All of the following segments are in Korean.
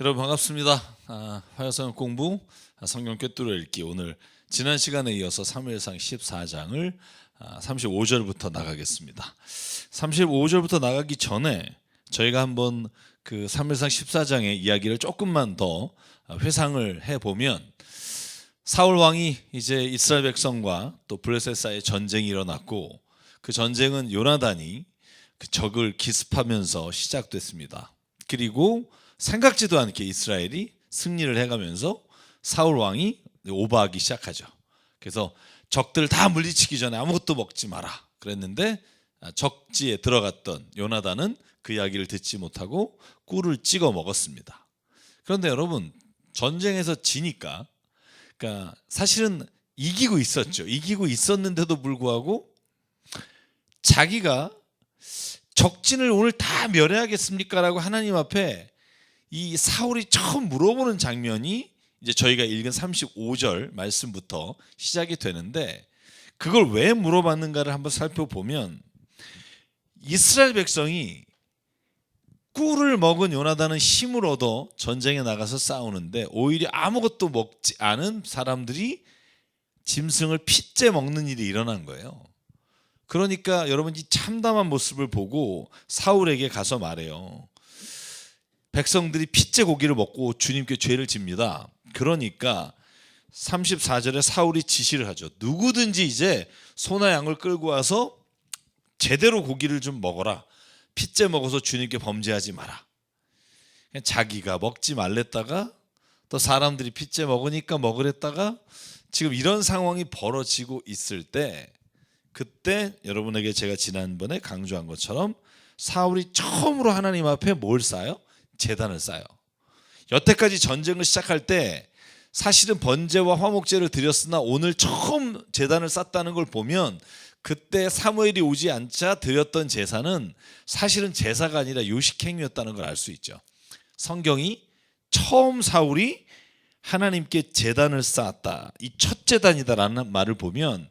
여러분 반갑습니다. 화요성 공부 성경 꿰뚫어 읽기, 오늘 지난 시간에 이어서 사무엘상 14장을 35절부터 나가겠습니다. 35절부터 나가기 전에 저희가 한번 그 사무엘상 14장의 이야기를 조금만 더 회상을 해보면, 사울 왕이 이제 이스라엘 백성과 또 블레셋 사이에 전쟁이 일어났고, 그 전쟁은 요나단이 그 적을 기습하면서 시작됐습니다. 그리고 생각지도 않게 이스라엘이 승리를 해가면서 사울 왕이 오버하기 시작하죠. 그래서 적들 다 물리치기 전에 아무것도 먹지 마라 그랬는데, 적지에 들어갔던 요나단은 그 이야기를 듣지 못하고 꿀을 찍어 먹었습니다. 그런데 여러분, 전쟁에서 지니까, 그러니까 사실은 이기고 있었죠. 이기고 있었는데도 불구하고 자기가 적진을 오늘 다 멸해야겠습니까? 라고 하나님 앞에 이 사울이 처음 물어보는 장면이 이제 저희가 읽은 35절 말씀부터 시작이 되는데, 그걸 왜 물어봤는가를 한번 살펴보면, 이스라엘 백성이 꿀을 먹은 요나단은 힘을 얻어 전쟁에 나가서 싸우는데, 오히려 아무것도 먹지 않은 사람들이 짐승을 핏째 먹는 일이 일어난 거예요. 그러니까 여러분, 이 참담한 모습을 보고 사울에게 가서 말해요. 백성들이 핏째 고기를 먹고 주님께 죄를 집니다. 그러니까 34절에 사울이 지시를 하죠. 누구든지 이제 소나 양을 끌고 와서 제대로 고기를 좀 먹어라. 핏째 먹어서 주님께 범죄하지 마라. 자기가 먹지 말랬다가 또 사람들이 핏째 먹으니까 먹으랬다가, 지금 이런 상황이 벌어지고 있을 때, 그때 여러분에게 제가 지난번에 강조한 것처럼 사울이 처음으로 하나님 앞에 뭘 쌓아요? 제단을 쌓아요. 여태까지 전쟁을 시작할 때 사실은 번제와 화목제를 드렸으나 오늘 처음 제단을 쌓았다는 걸 보면, 그때 사무엘이 오지 않자 드렸던 제사는 사실은 제사가 아니라 요식행위였다는 걸 알 수 있죠. 성경이 처음 사울이 하나님께 제단을 쌓았다, 이 첫 제단이다라는 말을 보면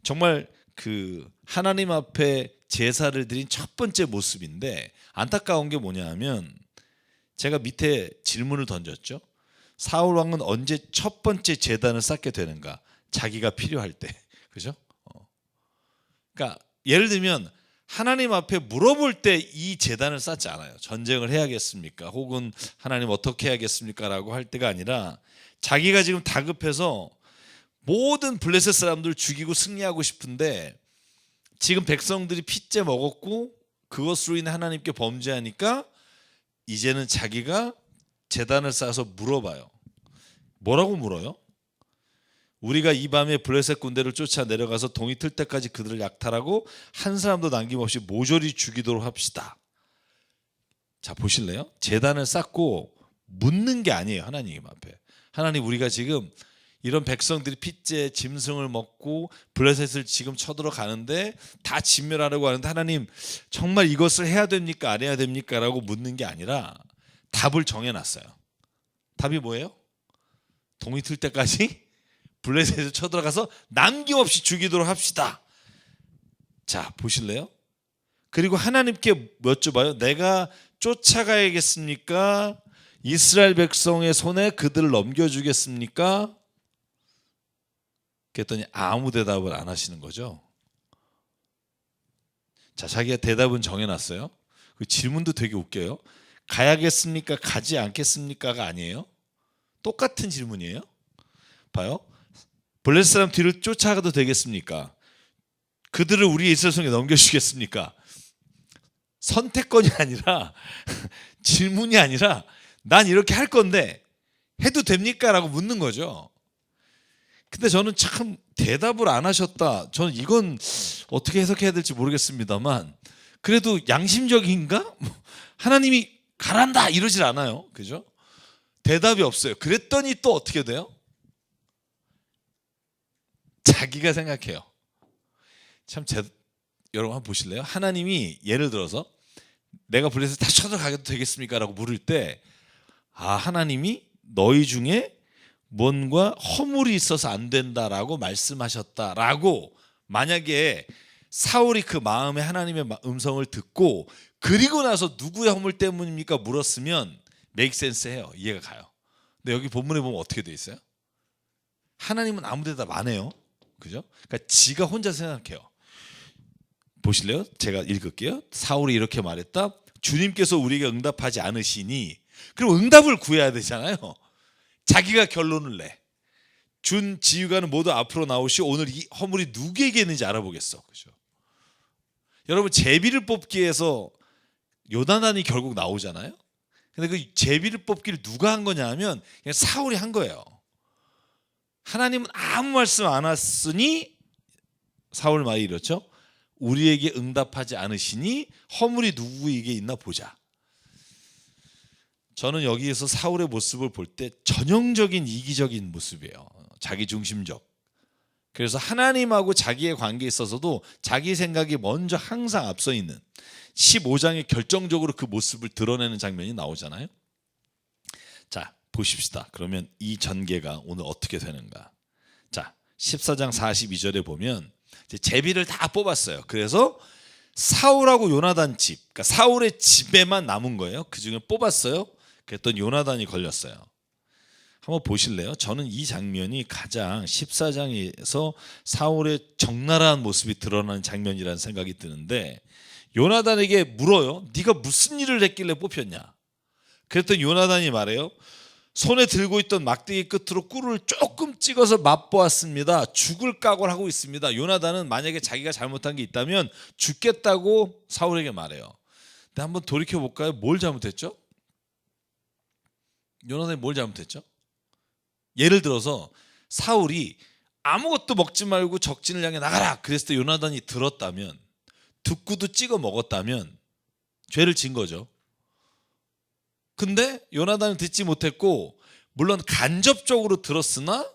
정말 그 하나님 앞에 제사를 드린 첫 번째 모습인데, 안타까운 게 뭐냐 하면, 제가 밑에 질문을 던졌죠. 사울 왕은 언제 첫 번째 제단을 쌓게 되는가? 자기가 필요할 때. 그죠? 그러니까 예를 들면 하나님 앞에 물어볼 때 이 제단을 쌓지 않아요. 전쟁을 해야겠습니까? 혹은 하나님 어떻게 해야겠습니까? 라고 할 때가 아니라, 자기가 지금 다급해서 모든 블레셋 사람들 죽이고 승리하고 싶은데, 지금 백성들이 핏째 먹었고 그것으로 인해 하나님께 범죄하니까 이제는 자기가 제단을 쌓아서 물어봐요. 뭐라고 물어요? 우리가 이 밤에 블레셋 군대를 쫓아 내려가서 동이 틀 때까지 그들을 약탈하고 한 사람도 남김없이 모조리 죽이도록 합시다. 자, 보실래요? 제단을 쌓고 묻는 게 아니에요. 하나님 앞에, 하나님, 우리가 지금 이런 백성들이 핏째 짐승을 먹고 블레셋을 지금 쳐들어가는데 다 진멸하려고 하는데, 하나님 정말 이것을 해야 됩니까? 안 해야 됩니까? 라고 묻는 게 아니라 답을 정해놨어요. 답이 뭐예요? 동이 틀 때까지 블레셋을 쳐들어가서 남김없이 죽이도록 합시다. 자, 보실래요? 그리고 하나님께 여쭤봐요. 내가 쫓아가야겠습니까? 이스라엘 백성의 손에 그들을 넘겨주겠습니까? 그랬더니 아무 대답을 안 하시는 거죠. 자, 자기가 대답은 정해놨어요. 그 질문도 되게 웃겨요. 가야겠습니까? 가지 않겠습니까가 아니에요. 똑같은 질문이에요. 봐요. 블레셋 사람 뒤를 쫓아가도 되겠습니까? 그들을 우리의 이스라엘 손에 넘겨주겠습니까? 선택권이 아니라 질문이 아니라, 난 이렇게 할 건데 해도 됩니까? 라고 묻는 거죠. 근데 저는 참 대답을 안 하셨다, 저는 이건 어떻게 해석해야 될지 모르겠습니다만, 그래도 양심적인가? 하나님이 가란다 이러질 않아요. 그죠? 대답이 없어요. 그랬더니 또 어떻게 돼요? 자기가 생각해요. 여러분 한번 보실래요? 하나님이 예를 들어서 내가 블레셋 다 쳐들어가도 되겠습니까? 라고 물을 때, 하나님이 너희 중에 뭔가 허물이 있어서 안 된다라고 말씀하셨다라고, 만약에 사울이 그 마음에 하나님의 음성을 듣고 그리고 나서 누구의 허물 때문입니까? 물었으면 메이크 센스 해요. 이해가 가요. 근데 여기 본문에 보면 어떻게 돼 있어요? 하나님은 아무 데다 많아요. 그죠? 그러니까 지가 혼자 생각해요. 보실래요? 제가 읽을게요. 사울이 이렇게 말했다. 주님께서 우리에게 응답하지 않으시니, 그럼 응답을 구해야 되잖아요. 자기가 결론을 내. 준 지휘관은 모두 앞으로 나오시오. 오늘 이 허물이 누구에게 있는지 알아보겠어. 그죠? 여러분, 제비를 뽑기 위해서 요나단이 결국 나오잖아요. 근데 그 제비를 뽑기를 누가 한 거냐 하면 그냥 사울이 한 거예요. 하나님은 아무 말씀 안 하시니 사울 말이 이렇죠. 우리에게 응답하지 않으시니 허물이 누구에게 있나 보자. 저는 여기에서 사울의 모습을 볼 때 전형적인 이기적인 모습이에요. 자기중심적. 그래서 하나님하고 자기의 관계에 있어서도 자기 생각이 먼저 항상 앞서 있는 15장에 결정적으로 그 모습을 드러내는 장면이 나오잖아요. 자, 보십시다. 그러면 이 전개가 오늘 어떻게 되는가. 자, 14장 42절에 보면 이제 제비를 다 뽑았어요. 그래서 사울하고 요나단 집, 그러니까 사울의 집에만 남은 거예요. 그 중에 뽑았어요. 그랬더니 요나단이 걸렸어요. 한번 보실래요? 저는 이 장면이 가장 14장에서 사울의 적나라한 모습이 드러나는 장면이라는 생각이 드는데, 요나단에게 물어요. 네가 무슨 일을 했길래 뽑혔냐? 그랬더니 요나단이 말해요. 손에 들고 있던 막대기 끝으로 꿀을 조금 찍어서 맛보았습니다. 죽을 각오를 하고 있습니다. 요나단은 만약에 자기가 잘못한 게 있다면 죽겠다고 사울에게 말해요. 근데 한번 돌이켜 볼까요? 뭘 잘못했죠? 요나단이 뭘 잘못했죠? 예를 들어서 사울이 아무것도 먹지 말고 적진을 향해 나가라 그랬을 때 요나단이 들었다면, 듣고도 찍어 먹었다면 죄를 진 거죠. 근데 요나단은 듣지 못했고, 물론 간접적으로 들었으나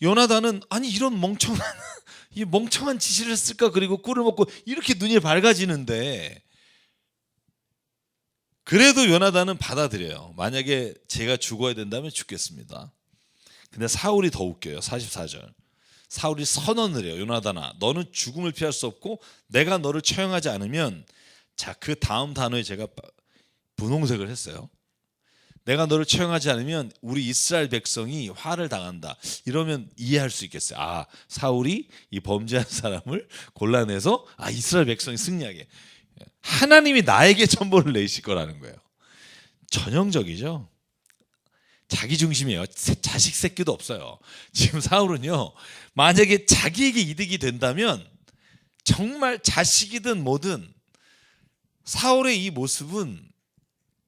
요나단은 아니 이런 멍청한 짓을 했을까, 그리고 꿀을 먹고 이렇게 눈이 밝아지는데, 그래도 요나단은 받아들여요. 만약에 제가 죽어야 된다면 죽겠습니다. 근데 사울이 더 웃겨요. 44절. 사울이 선언을 해요. 요나단아, 너는 죽음을 피할 수 없고 내가 너를 처형하지 않으면, 자, 그 다음 단어에 제가 분홍색을 했어요. 내가 너를 처형하지 않으면 우리 이스라엘 백성이 화를 당한다. 이러면 이해할 수 있겠어요. 아, 사울이 이 범죄한 사람을 골라내서 이스라엘 백성이 승리하게, 하나님이 나에게 천벌을 내실 거라는 거예요. 전형적이죠. 자기 중심이에요. 자식 새끼도 없어요. 지금 사울은요, 만약에 자기에게 이득이 된다면 정말 자식이든 뭐든 사울의 이 모습은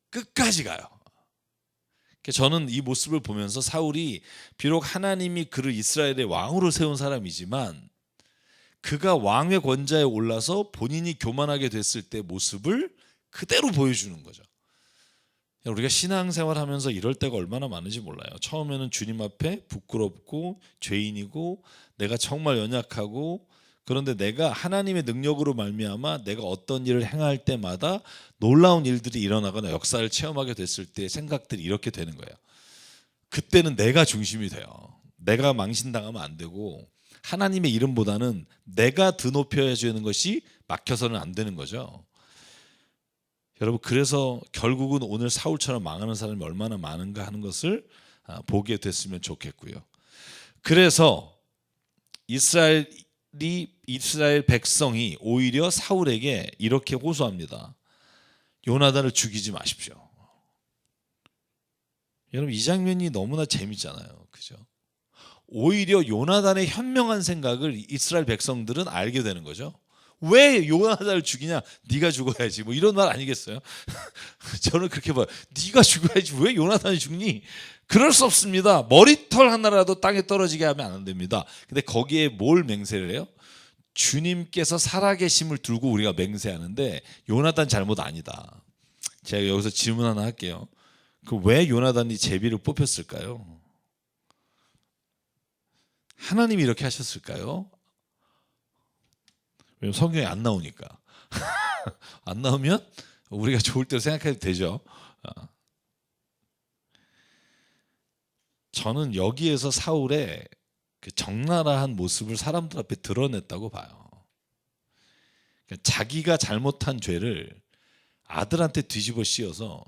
끝까지 가요. 저는 이 모습을 보면서 사울이 비록 하나님이 그를 이스라엘의 왕으로 세운 사람이지만, 그가 왕의 권좌에 올라서 본인이 교만하게 됐을 때 모습을 그대로 보여주는 거죠. 우리가 신앙생활 하면서 이럴 때가 얼마나 많은지 몰라요. 처음에는 주님 앞에 부끄럽고 죄인이고 내가 정말 연약하고, 그런데 내가 하나님의 능력으로 말미암아 내가 어떤 일을 행할 때마다 놀라운 일들이 일어나거나 역사를 체험하게 됐을 때 생각들이 이렇게 되는 거예요. 그때는 내가 중심이 돼요. 내가 망신당하면 안 되고, 하나님의 이름보다는 내가 드높여야 되는 것이 막혀서는 안 되는 거죠. 여러분, 그래서 결국은 오늘 사울처럼 망하는 사람이 얼마나 많은가 하는 것을 보게 됐으면 좋겠고요. 그래서 이스라엘 백성이 오히려 사울에게 이렇게 호소합니다. 요나단을 죽이지 마십시오. 여러분, 이 장면이 너무나 재밌잖아요. 그죠? 오히려 요나단의 현명한 생각을 이스라엘 백성들은 알게 되는 거죠. 왜 요나단을 죽이냐? 네가 죽어야지. 뭐 이런 말 아니겠어요? 저는 그렇게 봐요. 네가 죽어야지. 왜 요나단이 죽니? 그럴 수 없습니다. 머리털 하나라도 땅에 떨어지게 하면 안 됩니다. 근데 거기에 뭘 맹세를 해요? 주님께서 살아계심을 두고 우리가 맹세하는데 요나단 잘못 아니다. 제가 여기서 질문 하나 할게요. 왜 요나단이 제비를 뽑혔을까요? 하나님이 이렇게 하셨을까요? 왜냐면 성경에 안 나오니까. 안 나오면 우리가 좋을 대로 생각해도 되죠. 저는 여기에서 사울의 그 적나라한 모습을 사람들 앞에 드러냈다고 봐요. 자기가 잘못한 죄를 아들한테 뒤집어 씌워서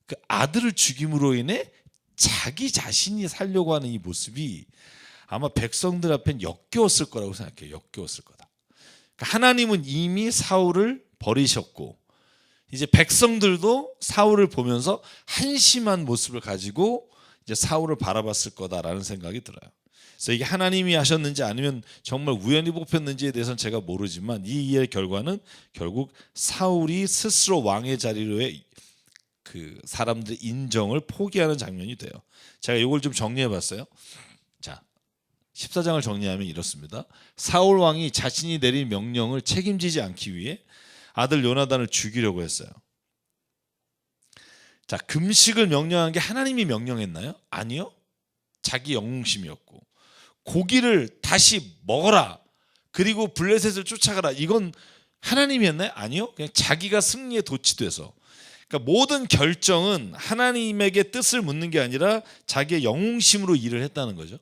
그 아들을 죽임으로 인해 자기 자신이 살려고 하는 이 모습이 아마 백성들 앞엔 역겨웠을 거라고 생각해요. 역겨웠을 거다. 그러니까 하나님은 이미 사울을 버리셨고 이제 백성들도 사울을 보면서 한심한 모습을 가지고 이제 사울을 바라봤을 거다라는 생각이 들어요. 그래서 이게 하나님이 하셨는지 아니면 정말 우연히 뽑혔는지에 대해서는 제가 모르지만 이 일의 결과는 결국 사울이 스스로 왕의 자리로의 그 사람들의 인정을 포기하는 장면이 돼요. 제가 이걸 좀 정리해 봤어요. 자, 14장을 정리하면 이렇습니다. 사울 왕이 자신이 내린 명령을 책임지지 않기 위해 아들 요나단을 죽이려고 했어요. 자, 금식을 명령한 게 하나님이 명령했나요? 아니요. 자기 영웅심이었고 고기를 다시 먹어라. 그리고 블레셋을 쫓아가라. 이건 하나님이 했나요? 아니요. 그냥 자기가 승리에 도취돼서. 그러니까 모든 결정은 하나님에게 뜻을 묻는 게 아니라 자기의 영웅심으로 일을 했다는 거죠.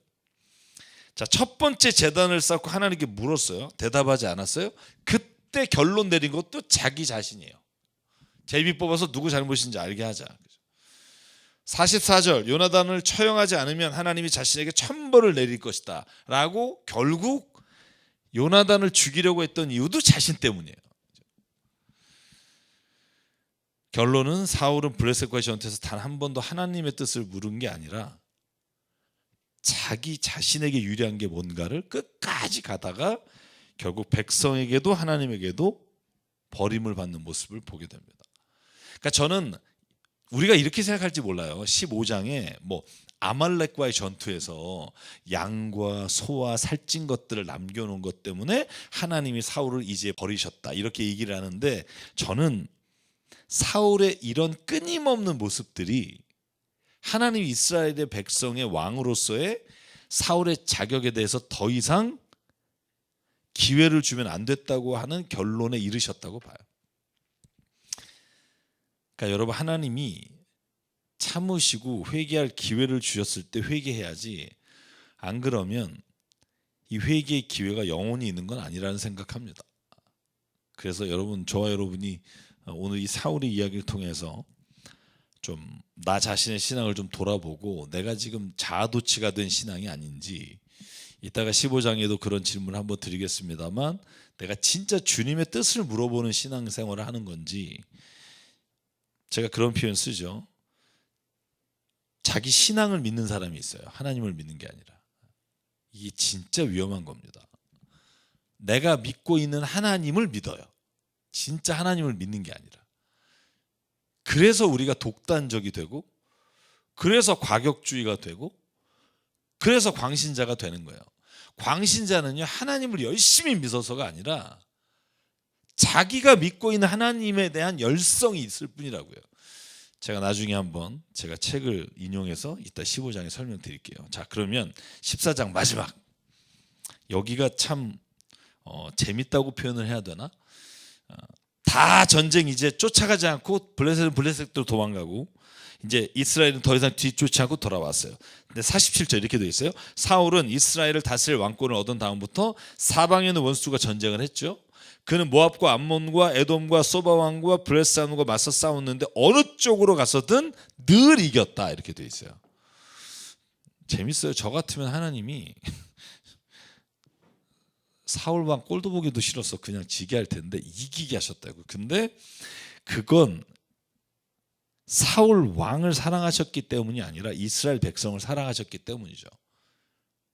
자, 첫 번째 제단을 쌓고 하나님께 물었어요. 대답하지 않았어요. 그때 결론 내린 것도 자기 자신이에요. 제비 뽑아서 누구 잘못인지 알게 하자. 44절 요나단을 처형하지 않으면 하나님이 자신에게 천벌을 내릴 것이다 라고 결국 요나단을 죽이려고 했던 이유도 자신 때문이에요. 결론은 사울은 블레셋과의 전투에서 단 한 번도 하나님의 뜻을 물은 게 아니라 자기 자신에게 유리한 게 뭔가를 끝까지 가다가 결국 백성에게도 하나님에게도 버림을 받는 모습을 보게 됩니다. 그러니까 저는 우리가 이렇게 생각할지 몰라요. 15장에 뭐 아말렉과의 전투에서 양과 소와 살찐 것들을 남겨놓은 것 때문에 하나님이 사울을 이제 버리셨다 이렇게 얘기를 하는데 저는 사울의 이런 끊임없는 모습들이 하나님 이스라엘의 백성의 왕으로서의 사울의 자격에 대해서 더 이상 기회를 주면 안 됐다고 하는 결론에 이르셨다고 봐요. 그러니까 여러분 하나님이 참으시고 회개할 기회를 주셨을 때 회개해야지 안 그러면 이 회개의 기회가 영원히 있는 건 아니라는 생각합니다. 그래서 여러분 저와 여러분이 오늘 이 사울의 이야기를 통해서 좀 나 자신의 신앙을 좀 돌아보고 내가 지금 자아도취가 된 신앙이 아닌지 이따가 15장에도 그런 질문을 한번 드리겠습니다만 내가 진짜 주님의 뜻을 물어보는 신앙생활을 하는 건지 제가 그런 표현 쓰죠. 자기 신앙을 믿는 사람이 있어요. 하나님을 믿는 게 아니라. 이게 진짜 위험한 겁니다. 내가 믿고 있는 하나님을 믿어요. 진짜 하나님을 믿는 게 아니라. 그래서 우리가 독단적이 되고 그래서 과격주의가 되고 그래서 광신자가 되는 거예요. 광신자는요 하나님을 열심히 믿어서가 아니라 자기가 믿고 있는 하나님에 대한 열성이 있을 뿐이라고요. 제가 나중에 한번 제가 책을 인용해서 이따 15장에 설명드릴게요. 자, 그러면 14장 마지막 여기가 참 재밌다고 표현을 해야 되나? 다 전쟁 이제 쫓아가지 않고 블레셋은 블레셋대로 도망가고 이제 이스라엘은 더 이상 뒤쫓지 않고 돌아왔어요. 근데 47절 이렇게 되어 있어요. 사울은 이스라엘을 다스릴 왕권을 얻은 다음부터 사방에 있는 원수가 전쟁을 했죠. 그는 모압과 암몬과 에돔과 소바 왕과 블레셋과 맞서 싸웠는데 어느 쪽으로 가서든 늘 이겼다 이렇게 되어 있어요. 재밌어요. 저 같으면 하나님이 사울 왕 꼴도 보기도 싫어서 그냥 지게 할 텐데 이기게 하셨다고. 근데 그건 사울 왕을 사랑하셨기 때문이 아니라 이스라엘 백성을 사랑하셨기 때문이죠.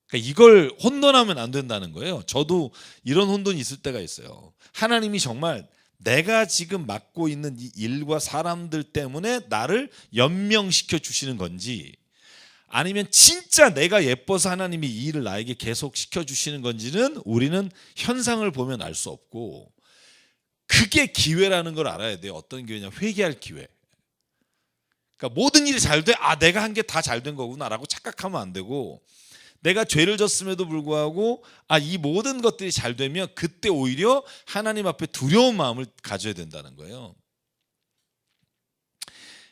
그러니까 이걸 혼돈하면 안 된다는 거예요. 저도 이런 혼돈이 있을 때가 있어요. 하나님이 정말 내가 지금 맡고 있는 이 일과 사람들 때문에 나를 연명시켜 주시는 건지 아니면 진짜 내가 예뻐서 하나님이 이 일을 나에게 계속 시켜주시는 건지는 우리는 현상을 보면 알 수 없고 그게 기회라는 걸 알아야 돼요. 어떤 기회냐? 회개할 기회. 그러니까 모든 일이 잘 돼. 아, 내가 한 게 다 잘 된 거구나라고 착각하면 안 되고 내가 죄를 졌음에도 불구하고 이 모든 것들이 잘 되면 그때 오히려 하나님 앞에 두려운 마음을 가져야 된다는 거예요.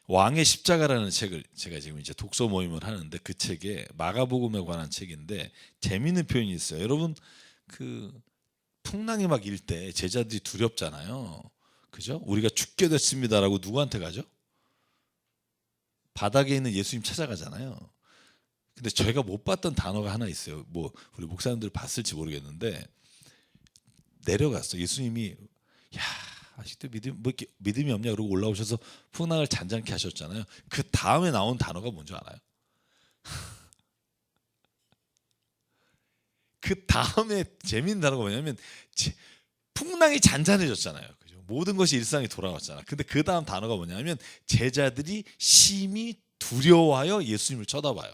왕의 십자가라는 책을 제가 지금 이제 독서 모임을 하는데 그 책에 마가복음에 관한 책인데 재미있는 표현이 있어요. 여러분 그 풍랑이 막 일 때 제자들이 두렵잖아요. 그죠? 우리가 죽게 됐습니다라고 누구한테 가죠? 바닥에 있는 예수님 찾아가잖아요. 근데 저희가 못 봤던 단어가 하나 있어요. 뭐 우리 목사님들 봤을지 모르겠는데 내려갔어. 예수님이 야 아직도 믿음이 없냐 그러고 올라오셔서 풍랑을 잔잔케 하셨잖아요. 그 다음에 나온 단어가 뭔지 알아요? 그 다음에 재밌는 단어가 뭐냐면 풍랑이 잔잔해졌잖아요. 그죠? 모든 것이 일상이 돌아왔잖아. 근데 그 다음 단어가 뭐냐면 제자들이 심히 두려워하여 예수님을 쳐다봐요.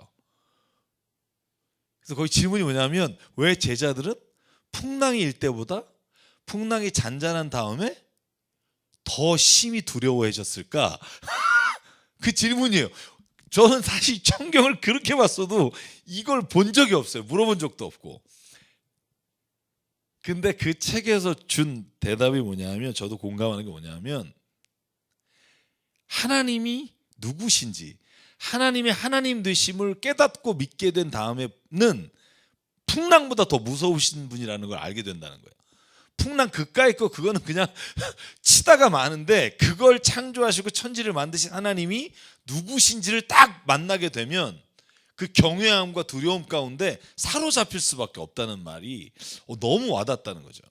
그래서 거기 질문이 뭐냐면 왜 제자들은 풍랑이 일 때보다 풍랑이 잔잔한 다음에 더 심히 두려워해졌을까? 그 질문이에요. 저는 사실 성경을 그렇게 봤어도 이걸 본 적이 없어요. 물어본 적도 없고. 근데 그 책에서 준 대답이 뭐냐면 저도 공감하는 게 뭐냐면 하나님이 누구신지 하나님의 하나님 되심을 깨닫고 믿게 된 다음에는 풍랑보다 더 무서우신 분이라는 걸 알게 된다는 거예요. 풍랑 그까이 거 그거는 그냥 치다가 마는데 그걸 창조하시고 천지를 만드신 하나님이 누구신지를 딱 만나게 되면 그 경외함과 두려움 가운데 사로잡힐 수밖에 없다는 말이 너무 와닿았다는 거죠.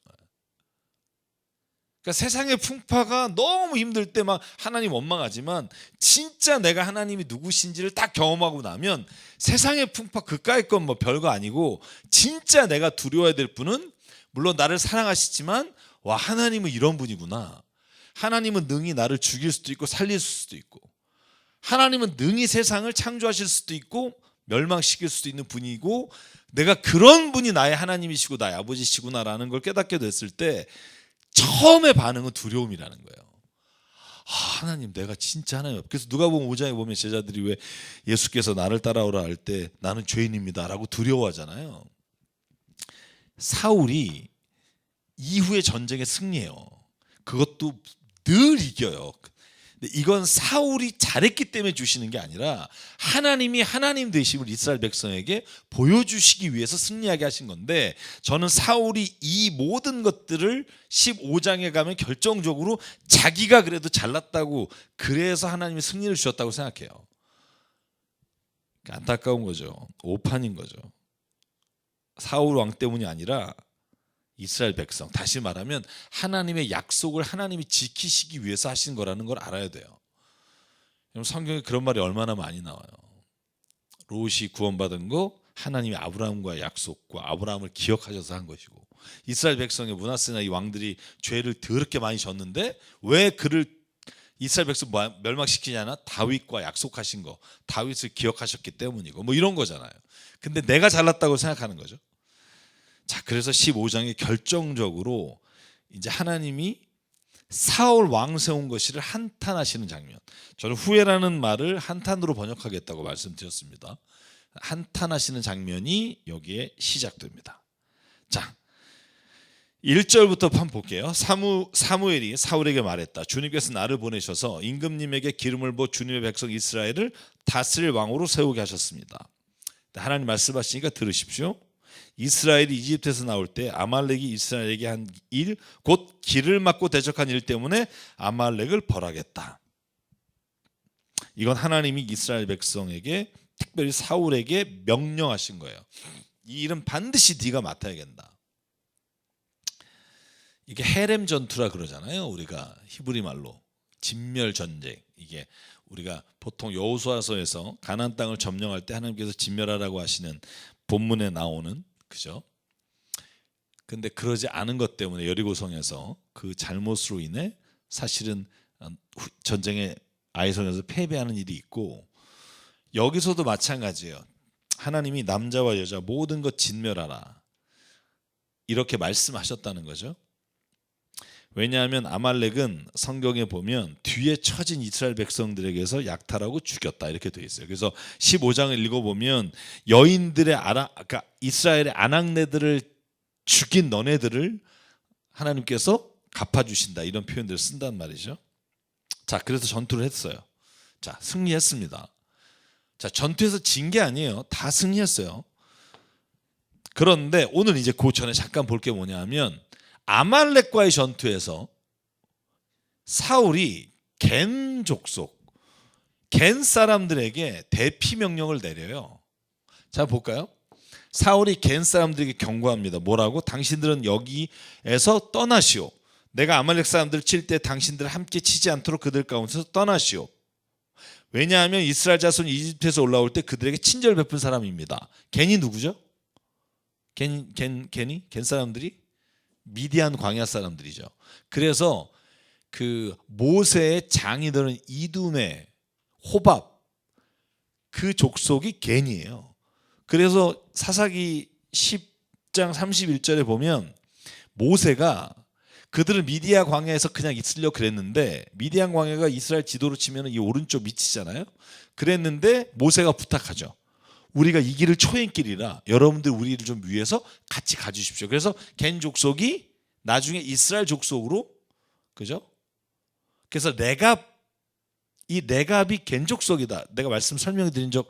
그러니까 세상의 풍파가 너무 힘들 때 막 하나님 원망하지만 진짜 내가 하나님이 누구신지를 딱 경험하고 나면 세상의 풍파 그까이 건 뭐 별거 아니고 진짜 내가 두려워야 될 분은 물론 나를 사랑하시지만 와 하나님은 이런 분이구나. 하나님은 능히 나를 죽일 수도 있고 살릴 수도 있고 하나님은 능히 세상을 창조하실 수도 있고 멸망시킬 수도 있는 분이고 내가 그런 분이 나의 하나님이시고 나의 아버지시구나라는 걸 깨닫게 됐을 때 처음에 반응은 두려움이라는 거예요. 하나님 내가 진짜 하나님. 그래서 누가복음 5장에 보면 제자들이 왜 예수께서 나를 따라오라 할 때 나는 죄인입니다 라고 두려워하잖아요. 사울이 이후의 전쟁에 승리해요. 그것도 늘 이겨요. 근데 이건 사울이 잘했기 때문에 주시는 게 아니라 하나님이 하나님 되심을 이스라엘 백성에게 보여주시기 위해서 승리하게 하신 건데 저는 사울이 이 모든 것들을 15장에 가면 결정적으로 자기가 그래도 잘났다고 그래서 하나님이 승리를 주셨다고 생각해요. 안타까운 거죠. 오판인 거죠. 사울 왕 때문이 아니라 이스라엘 백성, 다시 말하면 하나님의 약속을 하나님이 지키시기 위해서 하신 거라는 걸 알아야 돼요. 성경에 그런 말이 얼마나 많이 나와요. 롯이 구원받은 거 하나님이 아브라함과의 약속과 아브라함을 기억하셔서 한 것이고 이스라엘 백성의 므낫세나 이 왕들이 죄를 더럽게 많이 졌는데 왜 그를 이스라엘 백성 멸망시키냐나 다윗과 약속하신 거 다윗을 기억하셨기 때문이고 뭐 이런 거잖아요. 근데 내가 잘났다고 생각하는 거죠. 자, 그래서 15장에 결정적으로 이제 하나님이 사울 왕 세운 것이를 한탄하시는 장면. 저는 후회라는 말을 한탄으로 번역하겠다고 말씀드렸습니다. 한탄하시는 장면이 여기에 시작됩니다. 자, 1절부터 한번 볼게요. 사무엘이 사울에게 말했다. 주님께서 나를 보내셔서 임금님에게 기름을 부어 주님의 백성 이스라엘을 다스릴 왕으로 세우게 하셨습니다. 하나님 말씀하시니까 들으십시오. 이스라엘이 이집트에서 나올 때 아말렉이 이스라엘에게 한 일, 곧 길을 막고 대적한 일 때문에 아말렉을 벌하겠다. 이건 하나님이 이스라엘 백성에게 특별히 사울에게 명령하신 거예요. 이 일은 반드시 네가 맡아야 된다. 이게 헤렘 전투라 그러잖아요. 우리가 히브리 말로 진멸 전쟁. 이게 우리가 보통 여호수아서에서 가나안 땅을 점령할 때 하나님께서 진멸하라고 하시는 본문에 나오는 그죠? 근데 그러지 않은 것 때문에 여리고성에서 그 잘못으로 인해 사실은 전쟁에 아이성에서 패배하는 일이 있고 여기서도 마찬가지예요. 하나님이 남자와 여자 모든 것 진멸하라 이렇게 말씀하셨다는 거죠. 왜냐하면 아말렉은 성경에 보면 뒤에 처진 이스라엘 백성들에게서 약탈하고 죽였다 이렇게 되어 있어요. 그래서 15장을 읽어보면 여인들의 그러니까 이스라엘의 아낙네들을 죽인 너네들을 하나님께서 갚아주신다 이런 표현들을 쓴단 말이죠. 자, 그래서 전투를 했어요. 자, 승리했습니다. 자, 전투에서 진 게 아니에요. 다 승리했어요. 그런데 오늘 이제 그 전에 잠깐 볼 게 뭐냐면 아말렉과의 전투에서 사울이 겐 족속, 겐 사람들에게 대피 명령을 내려요. 자 볼까요? 사울이 겐 사람들에게 경고합니다. 뭐라고? 당신들은 여기에서 떠나시오. 내가 아말렉 사람들을 칠 때 당신들을 함께 치지 않도록 그들 가운데서 떠나시오. 왜냐하면 이스라엘 자손이 이집트에서 올라올 때 그들에게 친절 베푼 사람입니다. 겐이 누구죠? 겐 사람들이 미디안 광야 사람들이죠. 그래서 그 모세의 장인들은 이두메, 호밥 그 족속이 겐이에요. 그래서 사사기 10장 31절에 보면 모세가 그들은 미디안 광야에서 그냥 있으려고 그랬는데 미디안 광야가 이스라엘 지도로 치면 이 오른쪽 밑이잖아요. 그랬는데 모세가 부탁하죠. 우리가 이 길을 초행길이라 여러분들 우리를 좀 위해서 같이 가주십시오. 그래서 겐 족속이 나중에 이스라엘 족속으로 그죠? 그래서 이 레갑이 겐 족속이다. 내가 말씀 설명드린 적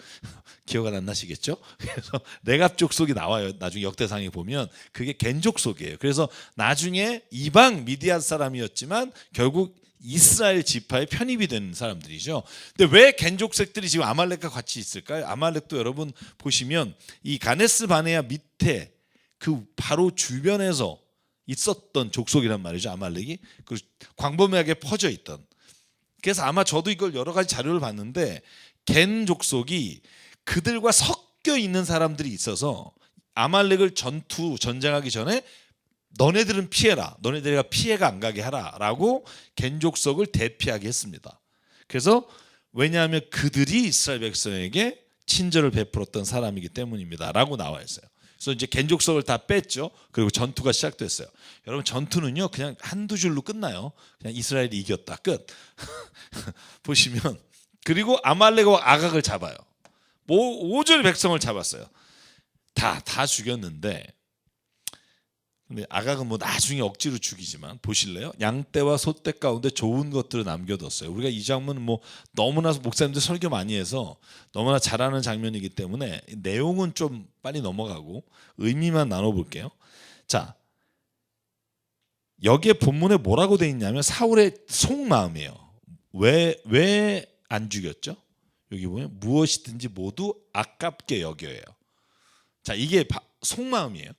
기억 안 나시겠죠? 그래서 레갑 족속이 나와요. 나중에 역대상에 보면 그게 겐 족속이에요. 그래서 나중에 이방 미디안 사람이었지만 결국 이스라엘 지파에 편입이 된 사람들이죠. 근데 왜 겐 족속들이 지금 아말렉과 같이 있을까요? 아말렉도 여러분 보시면 이 가네스 바네아 밑에 그 바로 주변에서 있었던 족속이란 말이죠. 아말렉이 그 광범위하게 퍼져 있던. 그래서 아마 저도 이걸 여러 가지 자료를 봤는데 겐 족속이 그들과 섞여 있는 사람들이 있어서 아말렉을 전쟁하기 전에 너네들은 피해라. 너네들이 피해가 안 가게 하라라고 겐 족속을 대피하게 했습니다. 그래서 왜냐하면 그들이 이스라엘 백성에게 친절을 베풀었던 사람이기 때문입니다라고 나와 있어요. 그래서 이제 겐 족속을 다 뺐죠. 그리고 전투가 시작됐어요. 여러분 전투는요 그냥 한두 줄로 끝나요. 그냥 이스라엘이 이겼다 끝. 보시면 그리고 아말렉과 아각을 잡아요. 5절 백성을 잡았어요. 다 죽였는데 근데 아각은 뭐 나중에 억지로 죽이지만 보실래요? 양떼와 소떼 가운데 좋은 것들을 남겨뒀어요. 우리가 이 장면은 뭐 너무나 목사님들 설교 많이 해서 너무나 잘하는 장면이기 때문에 내용은 좀 빨리 넘어가고 의미만 나눠볼게요. 자, 여기에 본문에 뭐라고 돼 있냐면 사울의 속마음이에요. 왜 안 죽였죠? 여기 보면 무엇이든지 모두 아깝게 여겨요. 자, 이게 속마음이에요.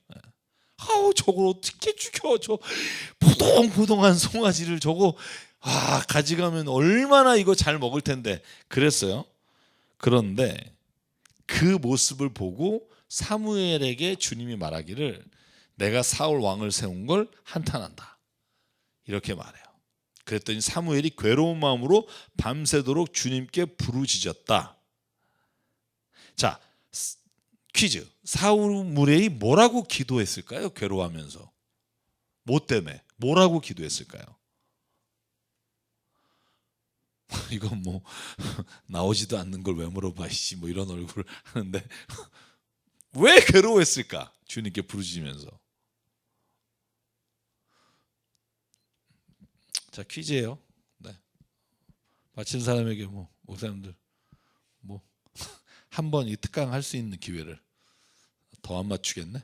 아우 저걸 어떻게 죽여? 저 포동포동한 송아지를 저거 가져가면 얼마나 이거 잘 먹을 텐데 그랬어요. 그런데 그 모습을 보고 사무엘에게 주님이 말하기를 내가 사울 왕을 세운 걸 한탄한다. 이렇게 말해요. 그랬더니 사무엘이 괴로운 마음으로 밤새도록 주님께 부르짖었다. 자, 퀴즈. 사무엘이 뭐라고 기도했을까요? 괴로워하면서. 뭐 때문에? 뭐라고 기도했을까요? 이건 뭐 나오지도 않는 걸 왜 물어봐 씨 뭐 이런 얼굴 하는데 왜 괴로워했을까? 주님께 부르짖으면서. 자, 퀴즈예요. 네. 맞힌 사람에게 뭐 목사님들 뭐 한 번 이 특강 할 수 있는 기회를 더 안 맞추겠네.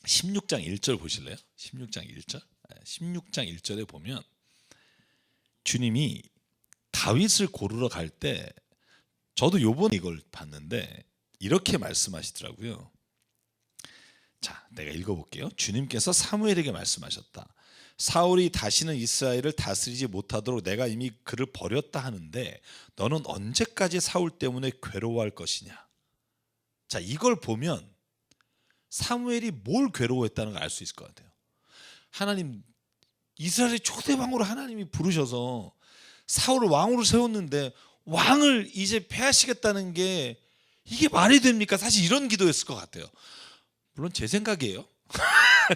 16장 1절 보실래요? 16장 1절. 16장 1절에 보면 주님이 다윗을 고르러 갈 때 저도 요번에 이걸 봤는데 이렇게 말씀하시더라고요. 자, 내가 읽어볼게요. 주님께서 사무엘에게 말씀하셨다. 사울이 다시는 이스라엘을 다스리지 못하도록 내가 이미 그를 버렸다 하는데 너는 언제까지 사울 때문에 괴로워할 것이냐. 자, 이걸 보면 사무엘이 뭘 괴로워했다는 걸 알 수 있을 것 같아요. 하나님 이스라엘의 초대왕으로 하나님이 부르셔서 사울을 왕으로 세웠는데 왕을 이제 패하시겠다는 게 이게 말이 됩니까? 사실 이런 기도였을 것 같아요. 물론 제 생각이에요.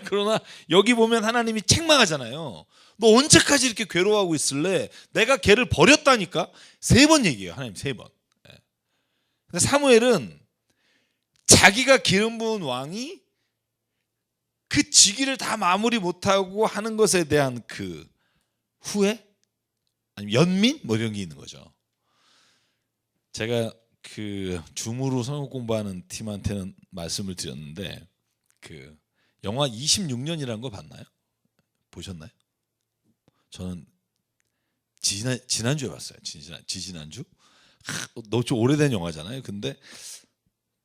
그러나 여기 보면 하나님이 책망하잖아요. 너 언제까지 이렇게 괴로워하고 있을래? 내가 걔를 버렸다니까. 3번 얘기해요. 하나님 3번. 근데 사무엘은 자기가 기름 부은 왕이 그 직위를 다 마무리 못하고 하는 것에 대한 그 후회? 아니면 연민? 뭐 이런 게 있는 거죠. 제가 그 줌으로 성경 공부하는 팀한테는 말씀을 드렸는데 그 영화 26년이라는 거 봤나요? 보셨나요? 저는 지난주에 봤어요. 지난주. 너무 좀 오래된 영화잖아요. 근데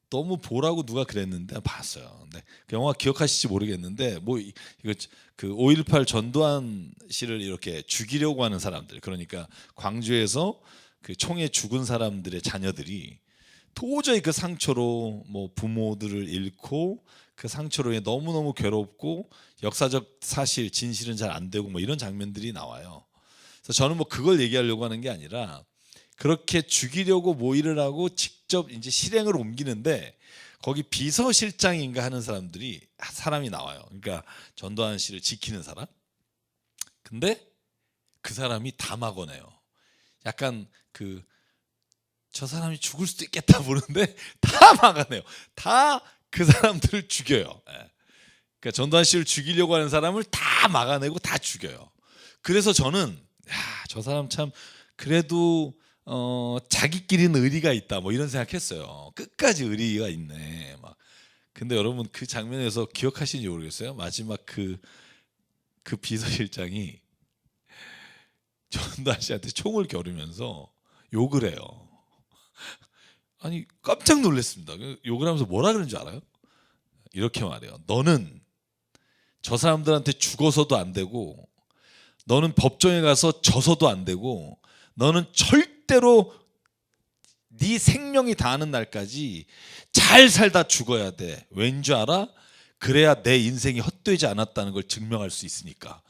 너무 보라고 누가 그랬는데 봤어요. 근데 그 영화 기억하실지 모르겠는데 뭐 이거 그 5.18 전두환 씨를 이렇게 죽이려고 하는 사람들, 그러니까 광주에서 그 총에 죽은 사람들의 자녀들이 도저히 그 상처로 뭐 부모들을 잃고 그 상처로 인해 너무너무 괴롭고 역사적 사실 진실은 잘 안 되고 뭐 이런 장면들이 나와요. 그래서 저는 뭐 그걸 얘기하려고 하는 게 아니라 그렇게 죽이려고 모의를 하고 직접 이제 실행을 옮기는데 거기 비서실장인가 하는 사람이 나와요. 그러니까 전두환 씨를 지키는 사람. 근데 그 사람이 다 막아내요. 약간 저 사람이 죽을 수도 있겠다 보는데 다 막아내요. 다 그 사람들을 죽여요. 그러니까 전두환 씨를 죽이려고 하는 사람을 다 막아내고 다 죽여요. 그래서 저는 저 사람 참 그래도 자기끼리는 의리가 있다 뭐 이런 생각했어요. 끝까지 의리가 있네 막. 근데 여러분 그 장면에서 기억하시는지 모르겠어요. 마지막 그 비서실장이 전두환 씨한테 총을 겨루면서 욕을 해요. 아니 깜짝 놀랐습니다. 욕을 하면서 뭐라 그런 줄 알아요? 이렇게 말해요. 너는 저 사람들한테 죽어서도 안 되고, 너는 법정에 가서 져서도 안 되고, 너는 절대로 네 생명이 다하는 날까지 잘 살다 죽어야 돼. 왠 줄 알아? 그래야 내 인생이 헛되지 않았다는 걸 증명할 수 있으니까.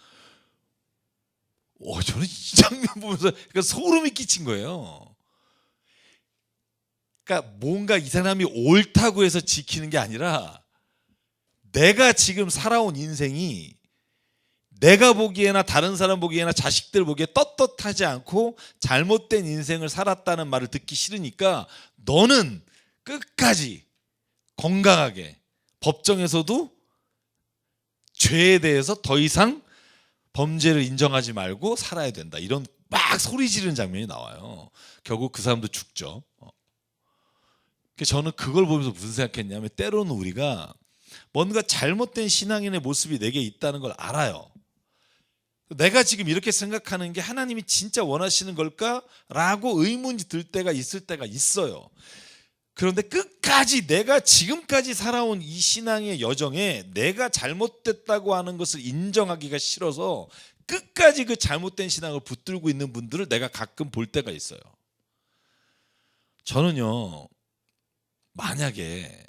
저는 이 장면 보면서 소름이 끼친 거예요. 그러니까 뭔가 이 사람이 옳다고 해서 지키는 게 아니라 내가 지금 살아온 인생이 내가 보기에나 다른 사람 보기에나 자식들 보기에 떳떳하지 않고 잘못된 인생을 살았다는 말을 듣기 싫으니까 너는 끝까지 건강하게 법정에서도 죄에 대해서 더 이상 범죄를 인정하지 말고 살아야 된다. 이런 막 소리 지르는 장면이 나와요. 결국 그 사람도 죽죠. 저는 그걸 보면서 무슨 생각했냐면 때로는 우리가 뭔가 잘못된 신앙인의 모습이 내게 있다는 걸 알아요. 내가 지금 이렇게 생각하는 게 하나님이 진짜 원하시는 걸까라고 의문이 들 때가 있을 때가 있어요. 그런데 끝까지 내가 지금까지 살아온 이 신앙의 여정에 내가 잘못됐다고 하는 것을 인정하기가 싫어서 끝까지 그 잘못된 신앙을 붙들고 있는 분들을 내가 가끔 볼 때가 있어요. 저는요, 만약에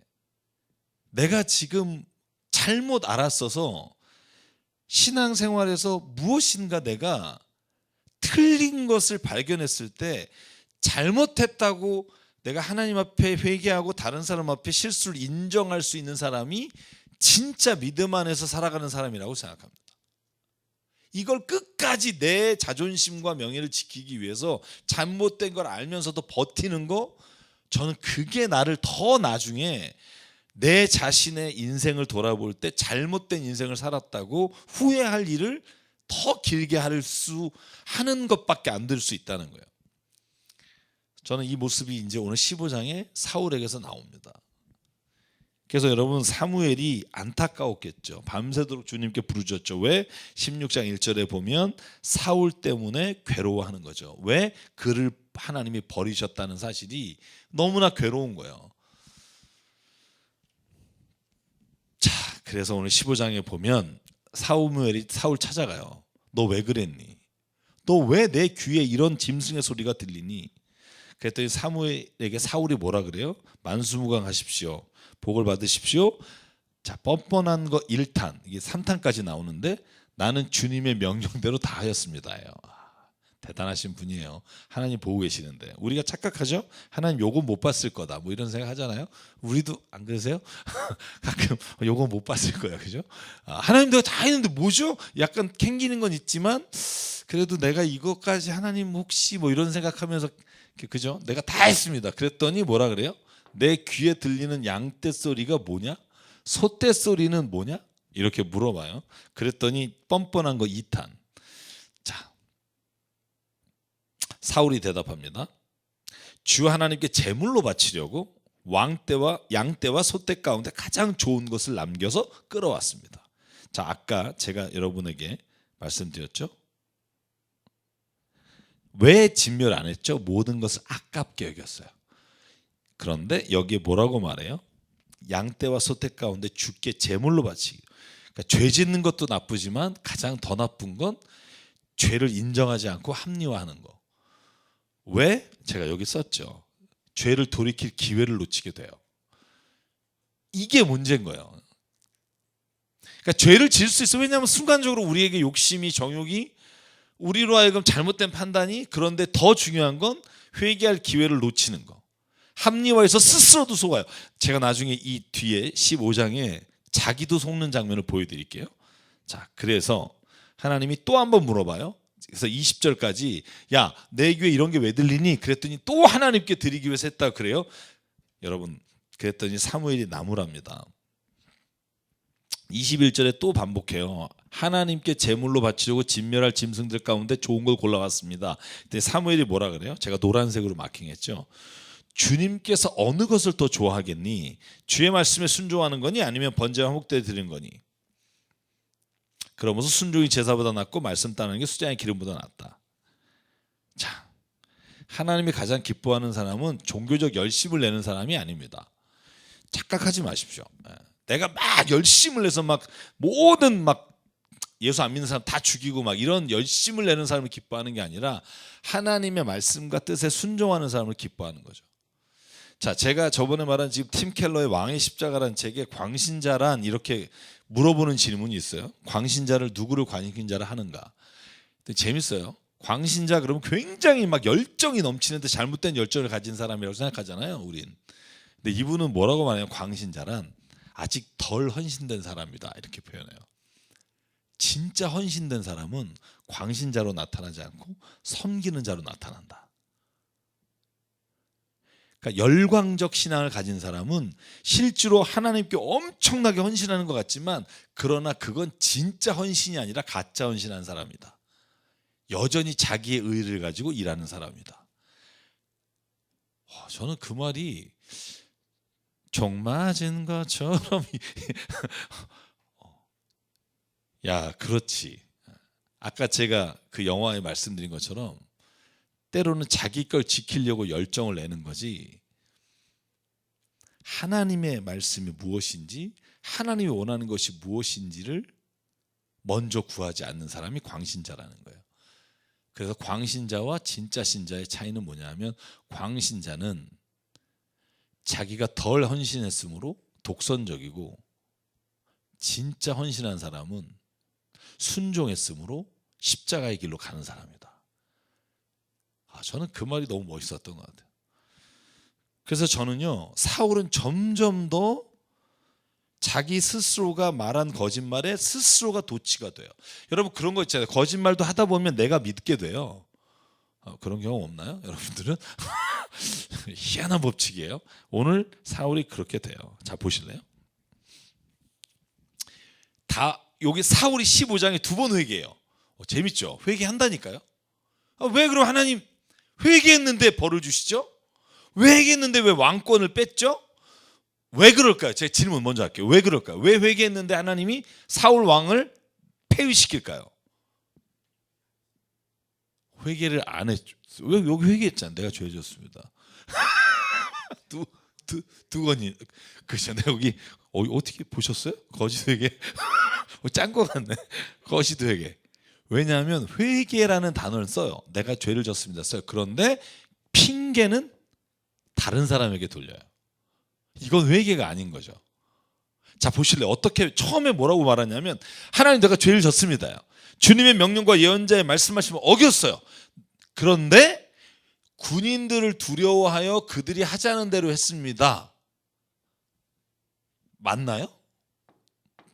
내가 지금 잘못 알았어서 신앙생활에서 무엇인가 내가 틀린 것을 발견했을 때 잘못했다고 내가 하나님 앞에 회개하고 다른 사람 앞에 실수를 인정할 수 있는 사람이 진짜 믿음 안에서 살아가는 사람이라고 생각합니다. 이걸 끝까지 내 자존심과 명예를 지키기 위해서 잘못된 걸 알면서도 버티는 거, 저는 그게 나를 더 나중에 내 자신의 인생을 돌아볼 때 잘못된 인생을 살았다고 후회할 일을 더 길게 하는 것밖에 안 될 수 있다는 거예요. 저는 이 모습이 이제 오늘 15장에 사울에게서 나옵니다. 그래서 여러분 사무엘이 안타까웠겠죠. 밤새도록 주님께 부르짖었죠. 왜? 16장 1절에 보면 사울 때문에 괴로워하는 거죠. 왜? 그를 하나님이 버리셨다는 사실이 너무나 괴로운 거예요. 자, 그래서 오늘 15장에 보면 사무엘이 사울 찾아가요. 너 왜 그랬니? 너 왜 내 귀에 이런 짐승의 소리가 들리니? 그랬더니 사무엘에게 사울이 뭐라 그래요? 만수무강하십시오. 복을 받으십시오. 자, 뻔뻔한 거 1탄, 이게 3탄까지 나오는데 나는 주님의 명령대로 다 하였습니다. 대단하신 분이에요. 하나님 보고 계시는데 우리가 착각하죠? 하나님 요거 못 봤을 거다 뭐 이런 생각 하잖아요. 우리도 안 그러세요? 가끔 요거 못 봤을 거야, 그죠? 하나님 내가 다 했는데 뭐죠? 약간 캥기는 건 있지만 그래도 내가 이것까지 하나님 혹시 뭐 이런 생각하면서, 그죠? 내가 다 했습니다. 그랬더니 뭐라 그래요? 내 귀에 들리는 양떼 소리가 뭐냐? 소떼 소리는 뭐냐? 이렇게 물어봐요. 그랬더니 뻔뻔한 거 2탄. 자, 사울이 대답합니다. 주 하나님께 제물로 바치려고 왕떼와 양떼와 소떼 가운데 가장 좋은 것을 남겨서 끌어왔습니다. 자, 아까 제가 여러분에게 말씀드렸죠. 왜 진멸 안 했죠? 모든 것을 아깝게 여겼어요. 그런데 여기에 뭐라고 말해요? 양떼와 소떼 가운데 주께 제물로 바치기. 그러니까 죄 짓는 것도 나쁘지만 가장 더 나쁜 건 죄를 인정하지 않고 합리화하는 거. 왜? 제가 여기 썼죠. 죄를 돌이킬 기회를 놓치게 돼요. 이게 문제인 거예요. 그러니까 죄를 지을 수 있어. 왜냐하면 순간적으로 우리에게 욕심이, 정욕이, 우리로 하여금 잘못된 판단이, 그런데 더 중요한 건 회개할 기회를 놓치는 거. 합리화해서 스스로도 속아요. 제가 나중에 이 뒤에 15장에 자기도 속는 장면을 보여드릴게요. 자, 그래서 하나님이 또 한 번 물어봐요. 그래서 20절까지 야, 내 귀에 이런 게 왜 들리니? 그랬더니 또 하나님께 드리기 위해서 했다 그래요. 여러분, 그랬더니 사무엘이 나무랍니다. 21절에 또 반복해요. 하나님께 제물로 바치려고 진멸할 짐승들 가운데 좋은 걸 골라왔습니다. 근데 사무엘이 뭐라 그래요? 제가 노란색으로 마킹했죠. 주님께서 어느 것을 더 좋아하겠니? 주의 말씀에 순종하는 거니? 아니면 번제와 화목제 드리는 거니? 그러면서 순종이 제사보다 낫고 말씀 따르는 게 수장의 기름보다 낫다. 자, 하나님이 가장 기뻐하는 사람은 종교적 열심을 내는 사람이 아닙니다. 착각하지 마십시오. 내가 막 열심을 내서 막 모든 막 예수 안 믿는 사람 다 죽이고 막 이런 열심을 내는 사람을 기뻐하는 게 아니라 하나님의 말씀과 뜻에 순종하는 사람을 기뻐하는 거죠. 자, 제가 저번에 말한 지금 팀 켈러의 왕의 십자가라는 책에 광신자란 이렇게 물어보는 질문이 있어요. 광신자를 누구를 광신자를 하는가? 근데 재밌어요. 광신자 그러면 굉장히 막 열정이 넘치는데 잘못된 열정을 가진 사람이라고 생각하잖아요, 우린. 근데 이분은 뭐라고 말해요? 광신자란 아직 덜 헌신된 사람이다, 이렇게 표현해요. 진짜 헌신된 사람은 광신자로 나타나지 않고 섬기는 자로 나타난다. 그러니까 열광적 신앙을 가진 사람은 실제로 하나님께 엄청나게 헌신하는 것 같지만, 그러나 그건 진짜 헌신이 아니라 가짜 헌신한 사람이다. 여전히 자기의 의를 가지고 일하는 사람이다. 저는 그 말이 종 맞은 것처럼 야, 그렇지. 아까 제가 그 영화에 말씀드린 것처럼 때로는 자기 걸 지키려고 열정을 내는 거지, 하나님의 말씀이 무엇인지, 하나님이 원하는 것이 무엇인지를 먼저 구하지 않는 사람이 광신자라는 거예요. 그래서 광신자와 진짜 신자의 차이는 뭐냐면, 광신자는 자기가 덜 헌신했으므로 독선적이고, 진짜 헌신한 사람은 순종했으므로 십자가의 길로 가는 사람이다. 저는 그 말이 너무 멋있었던 것 같아요. 그래서 저는요, 사울은 점점 더 자기 스스로가 말한 거짓말에 스스로가 도취가 돼요. 여러분, 그런 거 있잖아요. 거짓말도 하다 보면 내가 믿게 돼요. 그런 경험 없나요, 여러분들은? 희한한 법칙이에요. 오늘 사울이 그렇게 돼요. 자, 보실래요? 다 여기 사울이 15장에 두 번 회개해요. 재밌죠? 회개한다니까요. 왜 그럼 하나님 회개했는데 벌을 주시죠? 왜 회개했는데 왜 왕권을 뺐죠? 왜 그럴까요? 제가 질문 먼저 할게요. 왜 그럴까요? 왜 회개했는데 하나님이 사울 왕을 폐위시킬까요? 회개를 안 했죠. 왜 여기 회개했잖아. 내가 죄졌습니다. 두 번이 그렇죠. 내가 여기 어떻게 보셨어요? 거짓 회개 짠 거 같네. 거짓 회개. 왜냐하면 회개라는 단어를 써요. 내가 죄를 졌습니다 써요. 그런데 핑계는 다른 사람에게 돌려요. 이건 회개가 아닌 거죠. 자, 보실래요? 어떻게 처음에 뭐라고 말하냐면, 하나님 내가 죄를 졌습니다요. 주님의 명령과 예언자의 말씀하시면 어겼어요. 그런데 군인들을 두려워하여 그들이 하자는 대로 했습니다. 맞나요?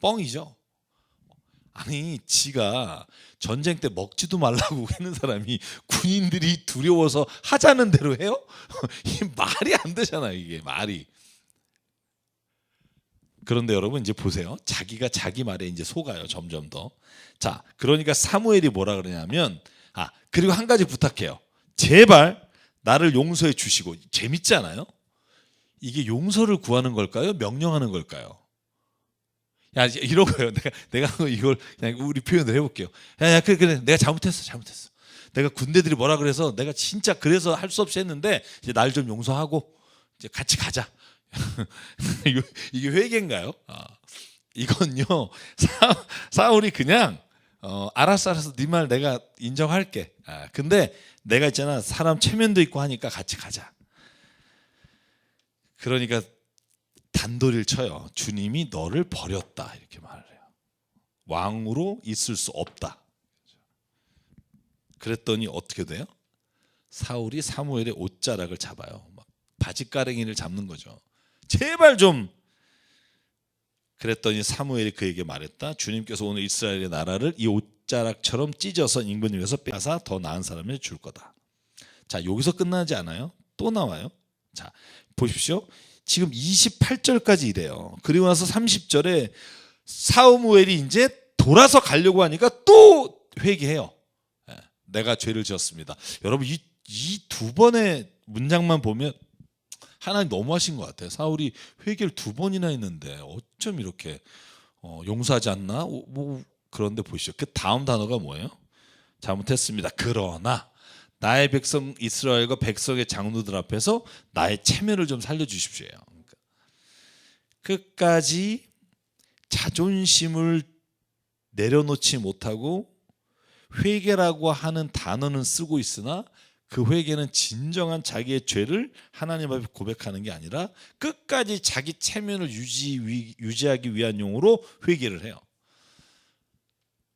뻥이죠. 아니, 지가 전쟁 때 먹지도 말라고 하는 사람이 군인들이 두려워서 하자는 대로 해요? 이게 말이 안 되잖아요, 이게 말이. 그런데 여러분, 이제 보세요. 자기가 자기 말에 이제 속아요, 점점 더. 자, 그러니까 사무엘이 뭐라 그러냐면, 그리고 한 가지 부탁해요. 제발 나를 용서해 주시고. 재밌잖아요. 이게 용서를 구하는 걸까요? 명령하는 걸까요? 야, 이런 거예요. 내가 이걸 그냥 우리 표현을 해볼게요. 야, 그래, 내가 잘못했어. 내가 군대들이 뭐라 그래서 내가 진짜 그래서 할 수 없이 했는데 이제 날 좀 용서하고 이제 같이 가자. 이게 회개인가요? 이건요 사울이 그냥 알았어 네 말 내가 인정할게. 근데 내가 있잖아 사람 체면도 있고 하니까 같이 가자. 그러니까 단도리를 쳐요. 주님이 너를 버렸다 이렇게 말을 해요. 왕으로 있을 수 없다. 그랬더니 어떻게 돼요? 사울이 사무엘의 옷자락을 잡아요. 막 바지가랭이를 잡는 거죠. 제발 좀. 그랬더니 사무엘이 그에게 말했다. 주님께서 오늘 이스라엘의 나라를 이 옷자락처럼 찢어서 임금 위에서 빼앗아 더 나은 사람을 줄 거다. 자, 여기서 끝나지 않아요. 또 나와요. 자, 보십시오. 지금 28절까지 이래요. 그리고 나서 30절에 사무엘이 이제 돌아서 가려고 하니까 또 회개해요. 내가 죄를 지었습니다. 여러분 이 두 번의 문장만 보면 하나님 너무하신 것 같아요. 사울이 회개를 2번이나 했는데 어쩜 이렇게 용서하지 않나? 뭐 그런데 보시죠. 그 다음 단어가 뭐예요? 잘못했습니다. 그러나 나의 백성 이스라엘과 백성의 장로들 앞에서 나의 체면을 좀 살려주십시오. 그러니까 끝까지 자존심을 내려놓지 못하고 회개라고 하는 단어는 쓰고 있으나 그 회개는 진정한 자기의 죄를 하나님 앞에 고백하는 게 아니라 끝까지 자기 체면을 유지하기 위한 용으로 회개를 해요.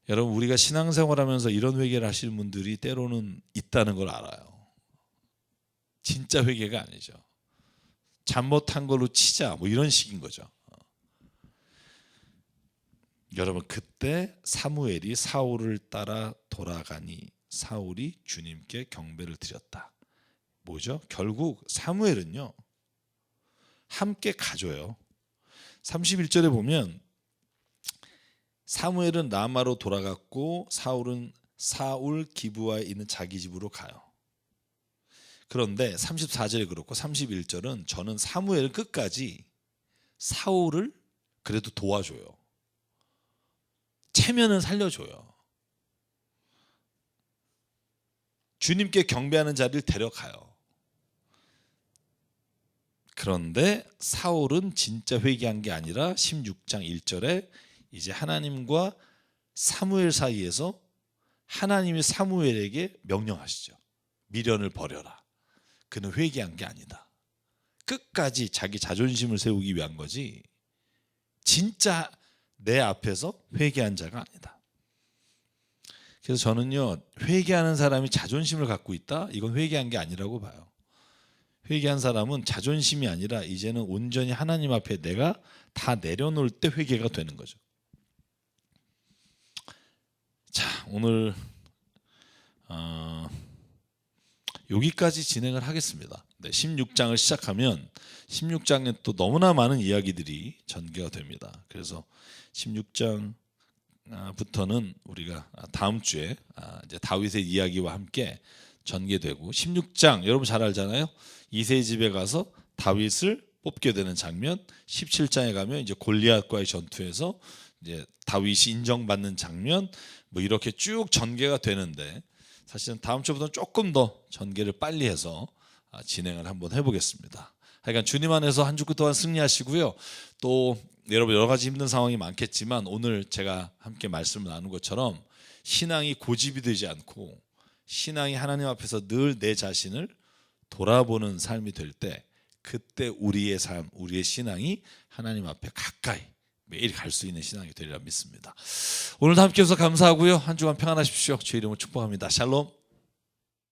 여러분 우리가 신앙생활하면서 이런 회개를 하시는 분들이 때로는 있다는 걸 알아요. 진짜 회개가 아니죠. 잘못한 걸로 치자 뭐 이런 식인 거죠. 여러분 그때 사무엘이 사울을 따라 돌아가니 사울이 주님께 경배를 드렸다. 뭐죠? 결국 사무엘은요 함께 가줘요. 31절에 보면 사무엘은 라마로 돌아갔고 사울은 사울 기브아에 있는 자기 집으로 가요. 그런데 34절에 그렇고 31절은 저는 사무엘은 끝까지 사울을 그래도 도와줘요. 체면을 살려줘요. 주님께 경배하는 자리를 데려가요. 그런데 사울은 진짜 회개한 게 아니라 16장 1절에 이제 하나님과 사무엘 사이에서 하나님이 사무엘에게 명령하시죠. 미련을 버려라. 그는 회개한 게 아니다. 끝까지 자기 자존심을 세우기 위한 거지 진짜 내 앞에서 회개한 자가 아니다. 그래서 저는요 회개하는 사람이 자존심을 갖고 있다? 이건 회개한 게 아니라고 봐요. 회개한 사람은 자존심이 아니라 이제는 온전히 하나님 앞에 내가 다 내려놓을 때 회개가 되는 거죠. 자, 오늘 여기까지 진행을 하겠습니다. 16장을 시작하면 16장에 또 너무나 많은 이야기들이 전개가 됩니다. 그래서 16장부터는 우리가 다음 주에 이제 다윗의 이야기와 함께 전개되고 16장 여러분 잘 알잖아요. 이새의 집에 가서 다윗을 뽑게 되는 장면, 17장에 가면 이제 골리앗과의 전투에서 이제 다윗이 인정받는 장면, 뭐 이렇게 쭉 전개가 되는데 사실은 다음 주부터는 조금 더 전개를 빨리 해서 진행을 한번 해보겠습니다. 하여간 주님 안에서 한 주 동안 승리하시고요. 또 여러분 여러 가지 힘든 상황이 많겠지만 오늘 제가 함께 말씀을 나눈 것처럼 신앙이 고집이 되지 않고 신앙이 하나님 앞에서 늘 내 자신을 돌아보는 삶이 될 때 그때 우리의 삶, 우리의 신앙이 하나님 앞에 가까이 매일 갈 수 있는 신앙이 되리라 믿습니다. 오늘도 함께 해주셔서 감사하고요. 한 주간 평안하십시오. 주의 이름으로 축복합니다. 샬롬.